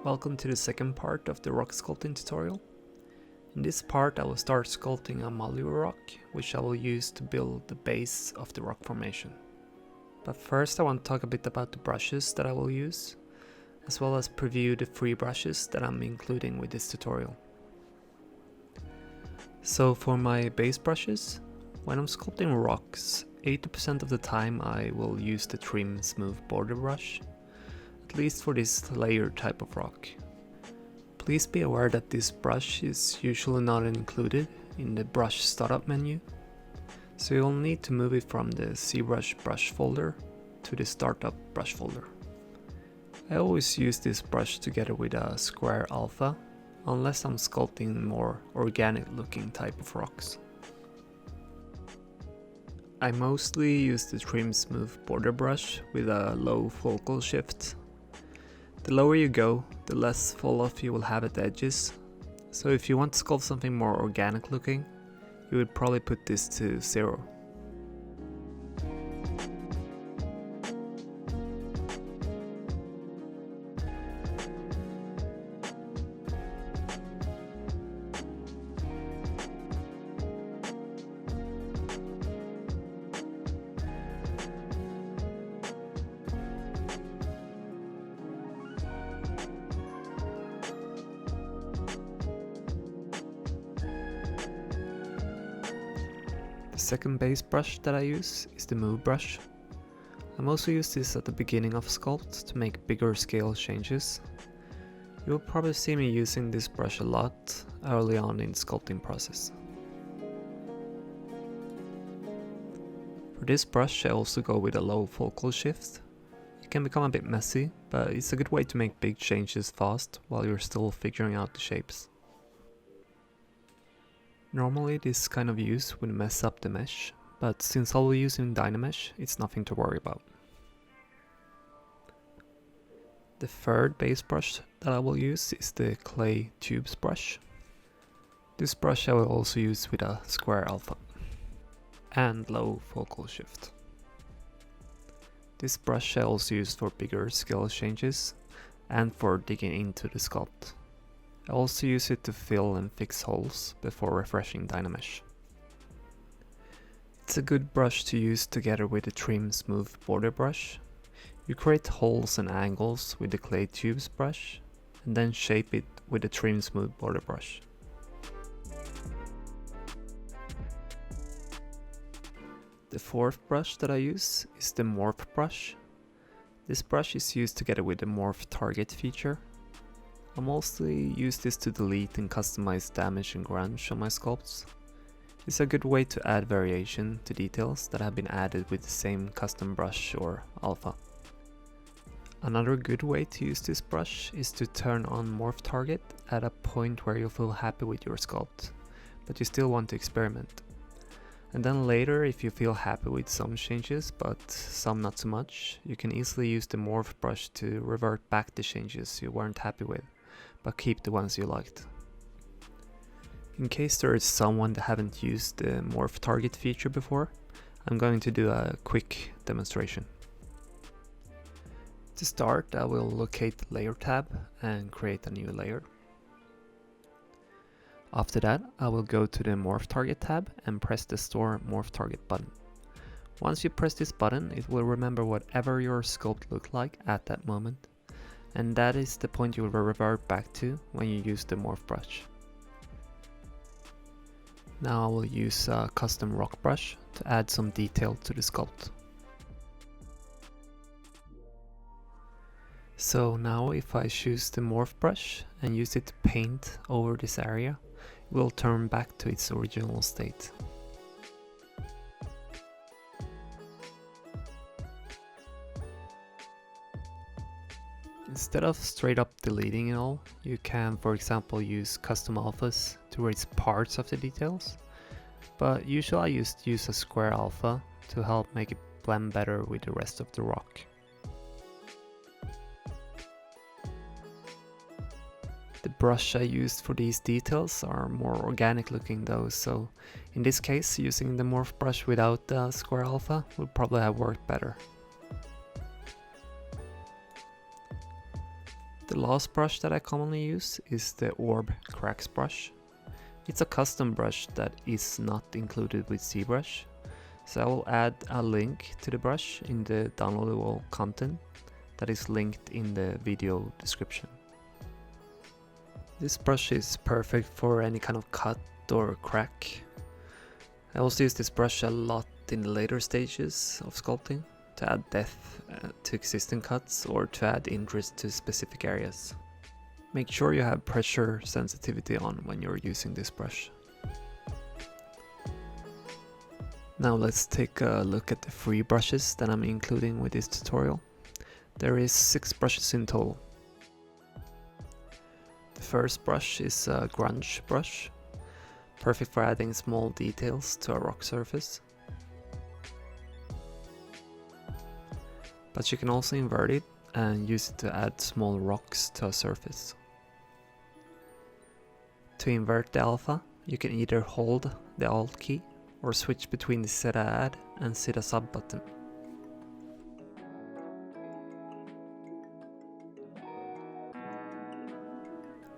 Welcome to the second part of the rock sculpting tutorial. In this part I will start sculpting a modular rock, which I will use to build the base of the rock formation. But first I want to talk a bit about the brushes that I will use, as well as preview the free brushes that I'm including with this tutorial. So for my base brushes, when I'm sculpting rocks, 80% of the time I will use the trim smooth border brush, at least for this layer type of rock. Please be aware that this brush is usually not included in the brush startup menu, so you'll need to move it from the ZBrush brush folder to the startup brush folder. I always use this brush together with a square alpha, unless I'm sculpting more organic looking type of rocks. I mostly use the trim smooth border brush with a low focal shift. The lower you go, the less fall off you will have at the edges, so if you want to sculpt something more organic looking, you would probably put this to 0. The second base brush that I use is the Move brush. I mostly use this at the beginning of sculpt to make bigger scale changes. You will probably see me using this brush a lot early on in the sculpting process. For this brush I also go with a low focal shift. It can become a bit messy, but it's a good way to make big changes fast while you're still figuring out the shapes. Normally this kind of use would mess up the mesh, but since I'll be using Dynamesh, it's nothing to worry about. The third base brush that I will use is the Clay Tubes brush. This brush I will also use with a square alpha and low focal shift. This brush I also use for bigger scale changes and for digging into the sculpt. I also use it to fill and fix holes before refreshing Dynamesh. It's a good brush to use together with the trim smooth border brush. You create holes and angles with the Clay Tubes brush and then shape it with the trim smooth border brush. The fourth brush that I use is the Morph brush. This brush is used together with the Morph target feature. I mostly use this to delete and customize damage and grunge on my sculpts. It's a good way to add variation to details that have been added with the same custom brush or alpha. Another good way to use this brush is to turn on Morph Target at a point where you feel happy with your sculpt, but you still want to experiment. And then later, if you feel happy with some changes but some not so much, you can easily use the Morph brush to revert back the changes you weren't happy with, but keep the ones you liked. In case there is someone that haven't used the Morph Target feature before, I'm going to do a quick demonstration. To start, I will locate the Layer tab and create a new layer. After that, I will go to the Morph Target tab and press the Store Morph Target button. Once you press this button, it will remember whatever your sculpt looked like at that moment, and that is the point you will revert back to when you use the Morph brush. Now I will use a custom rock brush to add some detail to the sculpt. So now if I choose the Morph brush and use it to paint over this area, it will turn back to its original state. Instead of straight up deleting it all, you can, for example, use custom alphas to erase parts of the details, but usually I use a square alpha to help make it blend better with the rest of the rock. The brush I used for these details are more organic looking though, so in this case using the Morph brush without the square alpha would probably have worked better. The last brush that I commonly use is the Orb Cracks brush. It's a custom brush that is not included with ZBrush, so I will add a link to the brush in the downloadable content that is linked in the video description. This brush is perfect for any kind of cut or crack. I also use this brush a lot in the later stages of sculpting to add depth to existing cuts or to add interest to specific areas. Make sure you have pressure sensitivity on when you're using this brush. Now let's take a look at the free brushes that I'm including with this tutorial. There is 6 brushes in total. The first brush is a grunge brush, perfect for adding small details to a rock surface. But you can also invert it and use it to add small rocks to a surface. To invert the alpha, you can either hold the Alt key or switch between the Set Add and Set a Sub button.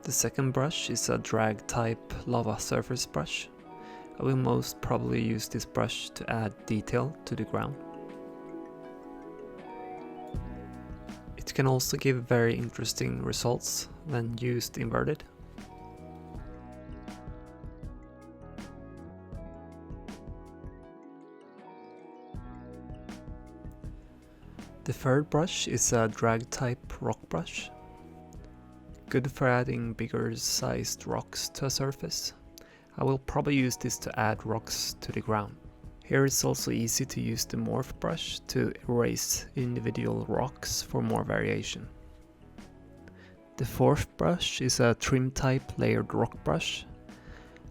The second brush is a drag type lava surface brush. I will most probably use this brush to add detail to the ground. It can also give very interesting results when used inverted. The third brush is a drag type rock brush. Good for adding bigger sized rocks to a surface. I will probably use this to add rocks to the ground. Here it's also easy to use the morph brush to erase individual rocks for more variation. The fourth brush is a trim type layered rock brush.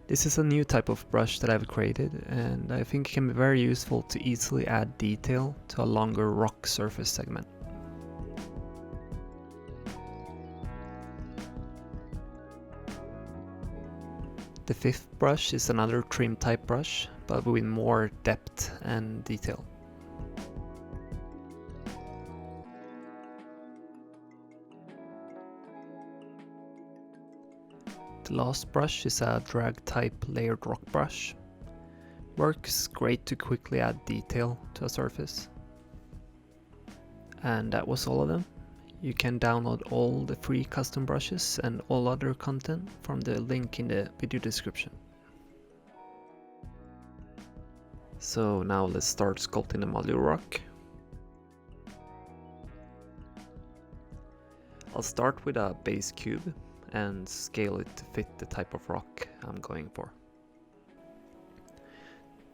This is a new type of brush that I've created, and I think it can be very useful to easily add detail to a longer rock surface segment. The fifth brush is another trim type brush, but with more depth and detail. The last brush is a drag type layered rock brush. Works great to quickly add detail to a surface. And that was all of them. You can download all the free custom brushes and all other content from the link in the video description. So now let's start sculpting the modular rock. I'll start with a base cube and scale it to fit the type of rock I'm going for.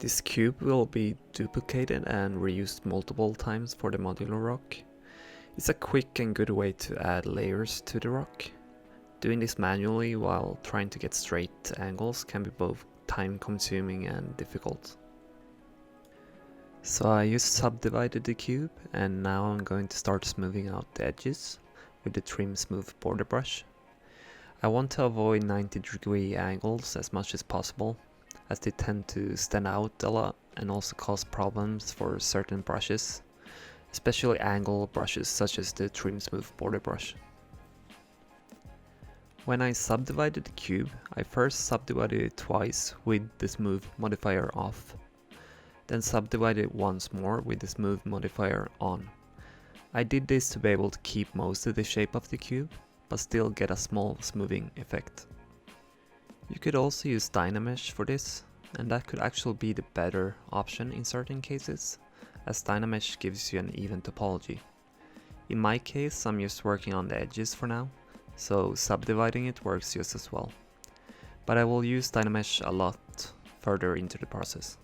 This cube will be duplicated and reused multiple times for the modular rock. It's a quick and good way to add layers to the rock. Doing this manually while trying to get straight angles can be both time consuming and difficult. So I just subdivided the cube, and now I'm going to start smoothing out the edges with the Trim Smooth border brush. I want to avoid 90-degree angles as much as possible, as they tend to stand out a lot and also cause problems for certain brushes, especially angle brushes such as the Trim Smooth border brush. When I subdivided the cube, I first subdivided it twice with the Smooth modifier off, then subdivided it once more with the Smooth modifier on. I did this to be able to keep most of the shape of the cube, but still get a small smoothing effect. You could also use Dynamesh for this, and that could actually be the better option in certain cases, as Dynamesh gives you an even topology. In my case, I'm just working on the edges for now, so subdividing it works just as well. But I will use Dynamesh a lot further into the process.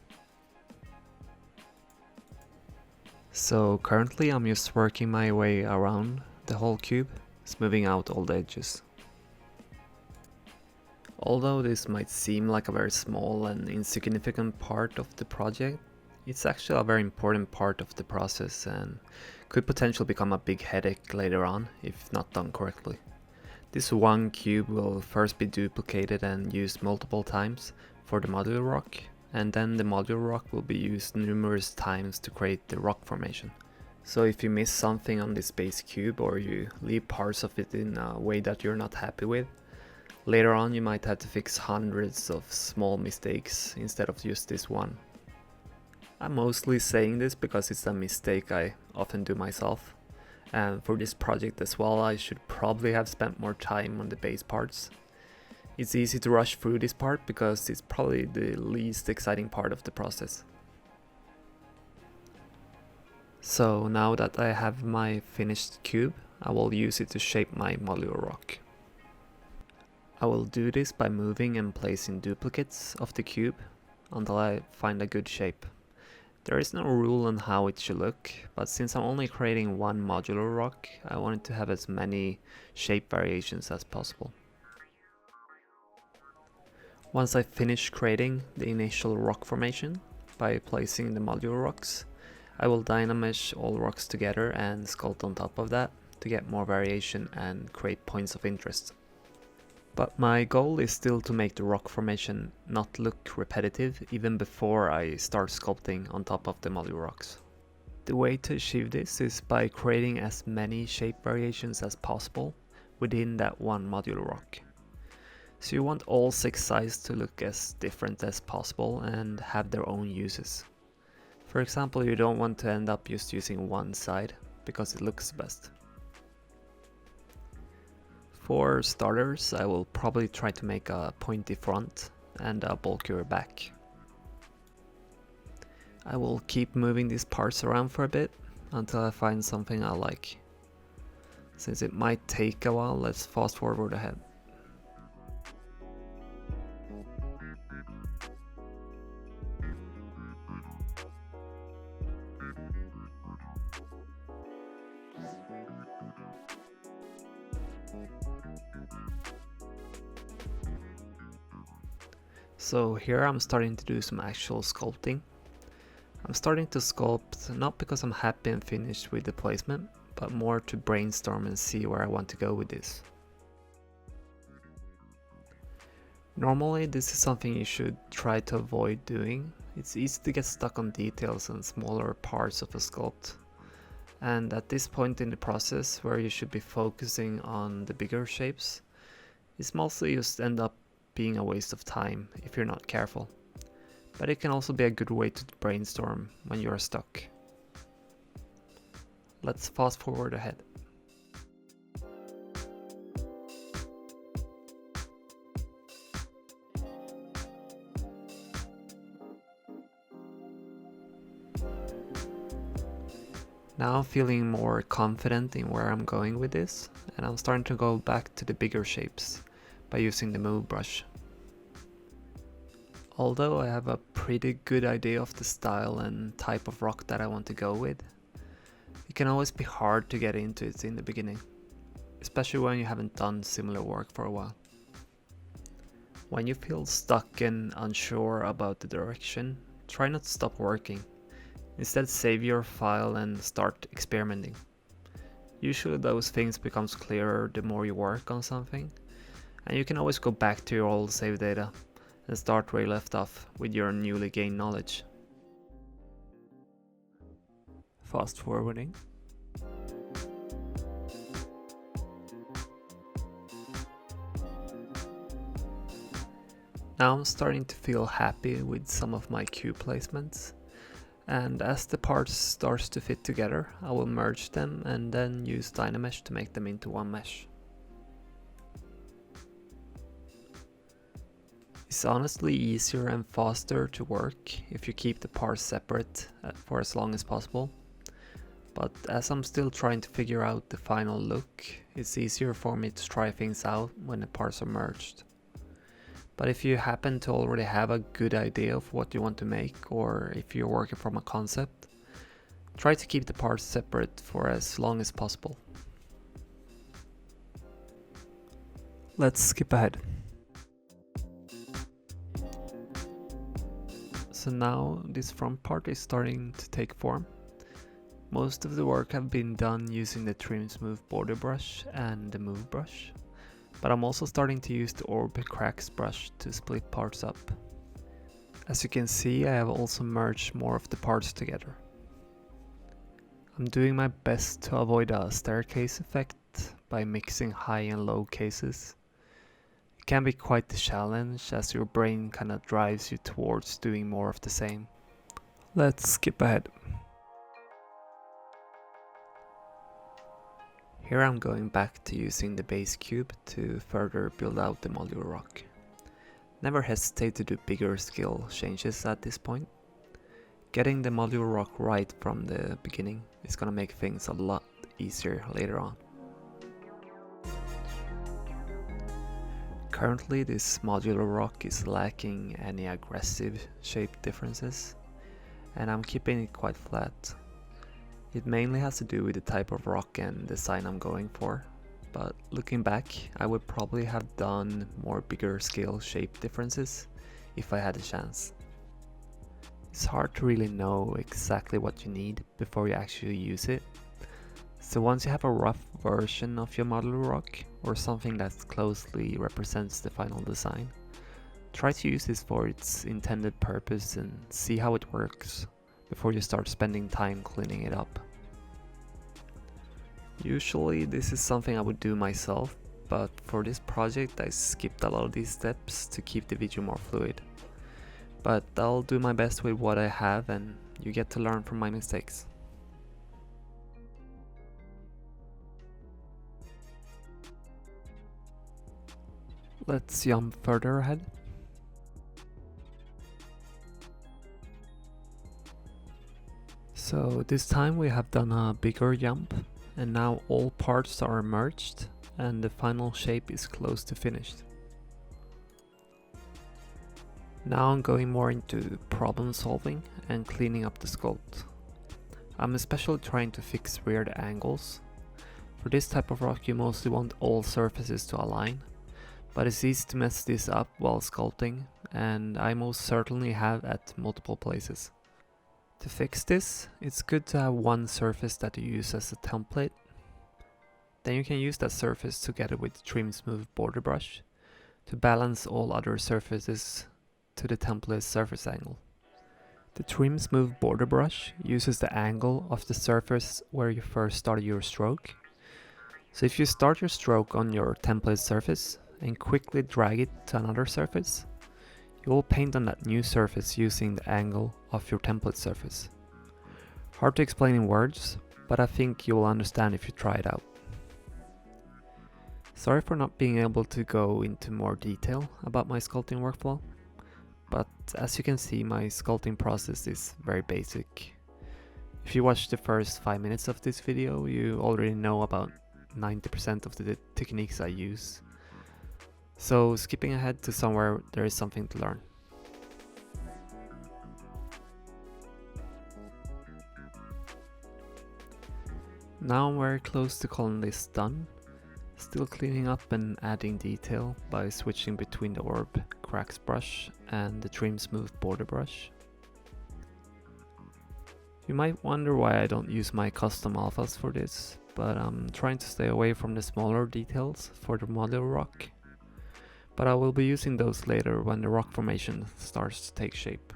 So currently I'm just working my way around the whole cube, smoothing out all the edges. Although this might seem like a very small and insignificant part of the project, it's actually a very important part of the process and could potentially become a big headache later on if not done correctly. This one cube will first be duplicated and used multiple times for the modular rock, and then the modular rock will be used numerous times to create the rock formation. So if you miss something on this base cube or you leave parts of it in a way that you're not happy with, later on you might have to fix hundreds of small mistakes instead of just this one. I'm mostly saying this because it's a mistake I often do myself, and for this project as well I should probably have spent more time on the base parts. It's easy to rush through this part because it's probably the least exciting part of the process. So now that I have my finished cube, I will use it to shape my modular rock. I will do this by moving and placing duplicates of the cube until I find a good shape. There is no rule on how it should look, but since I'm only creating one modular rock, I wanted to have as many shape variations as possible. Once I finish creating the initial rock formation by placing the modular rocks, I will dynamesh all rocks together and sculpt on top of that to get more variation and create points of interest. But my goal is still to make the rock formation not look repetitive even before I start sculpting on top of the modular rocks. The way to achieve this is by creating as many shape variations as possible within that one modular rock. So you want all 6 sides to look as different as possible and have their own uses. For example, you don't want to end up just using one side because it looks best. For starters, I will probably try to make a pointy front and a bulkier back. I will keep moving these parts around for a bit until I find something I like. Since it might take a while, let's fast forward ahead. So here I'm starting to do some actual sculpting. I'm starting to sculpt not because I'm happy and finished with the placement, but more to brainstorm and see where I want to go with this. Normally this is something you should try to avoid doing. It's easy to get stuck on details and smaller parts of a sculpt. And at this point in the process where you should be focusing on the bigger shapes, it's mostly just end up being a waste of time if you're not careful. But it can also be a good way to brainstorm when you're stuck. Let's fast forward ahead. Now I'm feeling more confident in where I'm going with this, and I'm starting to go back to the bigger shapes by using the move brush. Although I have a pretty good idea of the style and type of rock that I want to go with, it can always be hard to get into it in the beginning, especially when you haven't done similar work for a while. When you feel stuck and unsure about the direction, try not to stop working. Instead, save your file and start experimenting. Usually those things becomes clearer the more you work on something, and you can always go back to your old save data and start where you left off with your newly gained knowledge. Fast forwarding. Now I'm starting to feel happy with some of my cube placements, and as the parts starts to fit together, I will merge them and then use Dynamesh to make them into one mesh. It's honestly easier and faster to work if you keep the parts separate for as long as possible, but as I'm still trying to figure out the final look, it's easier for me to try things out when the parts are merged. But if you happen to already have a good idea of what you want to make, or if you're working from a concept, try to keep the parts separate for as long as possible. Let's skip ahead. So now this front part is starting to take form. Most of the work have been done using the Trim Smooth border brush and the move brush, but I'm also starting to use the Orbit Cracks brush to split parts up. As you can see, I have also merged more of the parts together. I'm doing my best to avoid a staircase effect by mixing high and low cases. It can be quite the challenge as your brain kinda drives you towards doing more of the same. Let's skip ahead. Here I'm going back to using the base cube to further build out the modular rock. Never hesitate to do bigger scale changes at this point. Getting the modular rock right from the beginning is gonna make things a lot easier later on. Currently this modular rock is lacking any aggressive shape differences, and I'm keeping it quite flat. It mainly has to do with the type of rock and design I'm going for, but looking back, I would probably have done more bigger scale shape differences if I had a chance. It's hard to really know exactly what you need before you actually use it, so once you have a rough version of your modular rock or something that closely represents the final design, try to use this for its intended purpose and see how it works before you start spending time cleaning it up. Usually this is something I would do myself, but for this project I skipped a lot of these steps to keep the video more fluid. But I'll do my best with what I have, and you get to learn from my mistakes. Let's jump further ahead. So this time we have done a bigger jump, and now all parts are merged and the final shape is close to finished. Now I'm going more into problem solving and cleaning up the sculpt. I'm especially trying to fix weird angles. For this type of rock you mostly want all surfaces to align, but it's easy to mess this up while sculpting, and I most certainly have at multiple places. To fix this, it's good to have one surface that you use as a template. Then you can use that surface together with the Trim Smooth border brush to balance all other surfaces to the template's surface angle. The Trim Smooth border brush uses the angle of the surface where you first started your stroke. So if you start your stroke on your template surface and quickly drag it to another surface, you will paint on that new surface using the angle of your template surface. Hard to explain in words, but I think you will understand if you try it out. Sorry for not being able to go into more detail about my sculpting workflow, but as you can see, my sculpting process is very basic. If you watch the first 5 minutes of this video, you already know about 90% of the techniques I use. So skipping ahead to somewhere there is something to learn. Now I'm very close to calling this done. Still cleaning up and adding detail by switching between the Orb Cracks brush and the Trim Smooth border brush. You might wonder why I don't use my custom alphas for this, but I'm trying to stay away from the smaller details for the modular rock. But I will be using those later when the rock formation starts to take shape.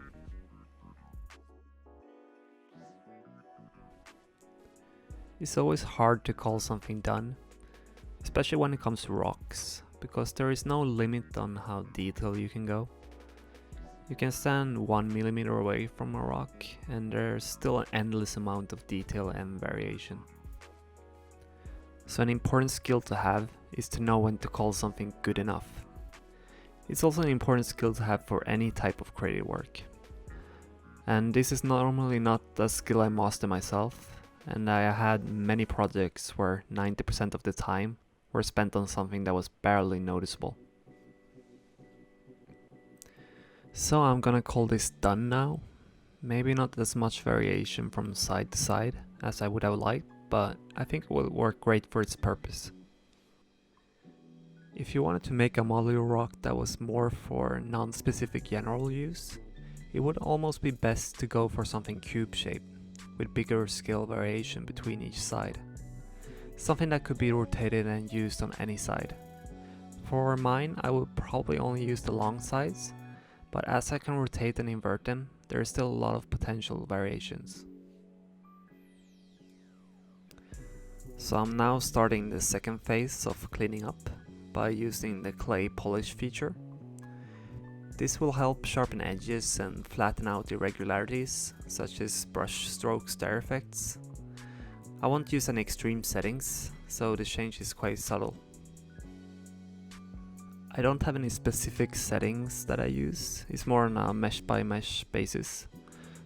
It's always hard to call something done, especially when it comes to rocks, because there is no limit on how detailed you can go. You can stand 1 millimeter away from a rock and there's still an endless amount of detail and variation. So an important skill to have is to know when to call something good enough. It's also an important skill to have for any type of creative work. And this is normally not a skill I master myself, and I had many projects where 90% of the time were spent on something that was barely noticeable. So I'm gonna call this done now. Maybe not as much variation from side to side as I would have liked, but I think it will work great for its purpose. If you wanted to make a modular rock that was more for non-specific general use, it would almost be best to go for something cube-shaped, with bigger scale variation between each side. Something that could be rotated and used on any side. For mine, I would probably only use the long sides, but as I can rotate and invert them, there is still a lot of potential variations. So I'm now starting the second phase of cleaning up by using the clay polish feature. This will help sharpen edges and flatten out irregularities, such as brush stroke stir effects. I won't use any extreme settings, so the change is quite subtle. I don't have any specific settings that I use, it's more on a mesh by mesh basis,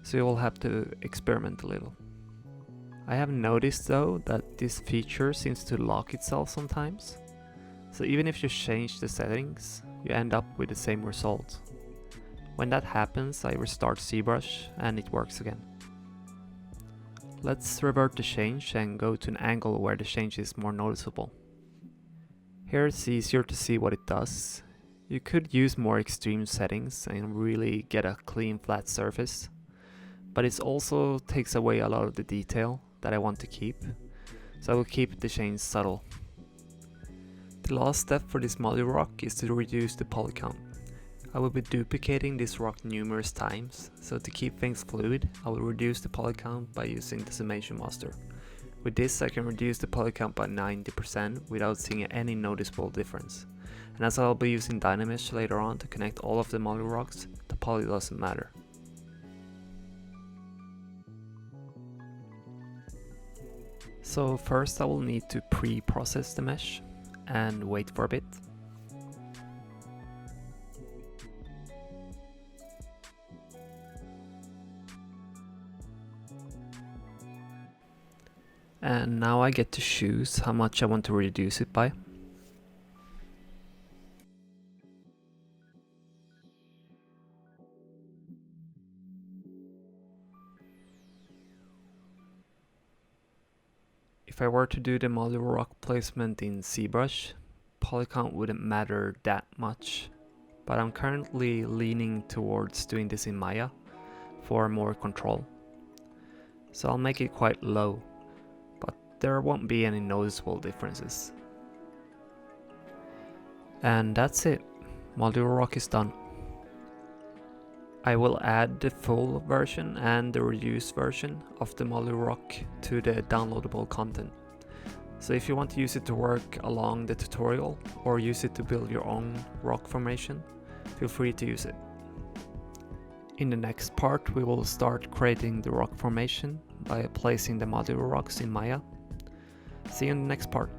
so you will have to experiment a little. I have noticed though that this feature seems to lock itself sometimes, so even if you change the settings, you end up with the same result. When that happens, I restart ZBrush and it works again. Let's revert the change and go to an angle where the change is more noticeable. Here it's easier to see what it does. You could use more extreme settings and really get a clean flat surface, but it also takes away a lot of the detail that I want to keep, so I will keep the change subtle. The last step for this modular rock is to reduce the poly count. I will be duplicating this rock numerous times, so to keep things fluid, I will reduce the poly count by using the summation master. With this I can reduce the poly count by 90% without seeing any noticeable difference. And as I'll be using Dynamesh later on to connect all of the modular rocks, the poly doesn't matter. So first I will need to pre-process the mesh and wait for a bit. And now I get to choose how much I want to reduce it by. If I were to do the modular rock placement in ZBrush, poly count wouldn't matter that much, but I'm currently leaning towards doing this in Maya for more control. So I'll make it quite low, but there won't be any noticeable differences. And that's it, modular rock is done. I will add the full version and the reduced version of the modular rock to the downloadable content. So if you want to use it to work along the tutorial or use it to build your own rock formation, feel free to use it. In the next part we will start creating the rock formation by placing the modular rocks in Maya. See you in the next part.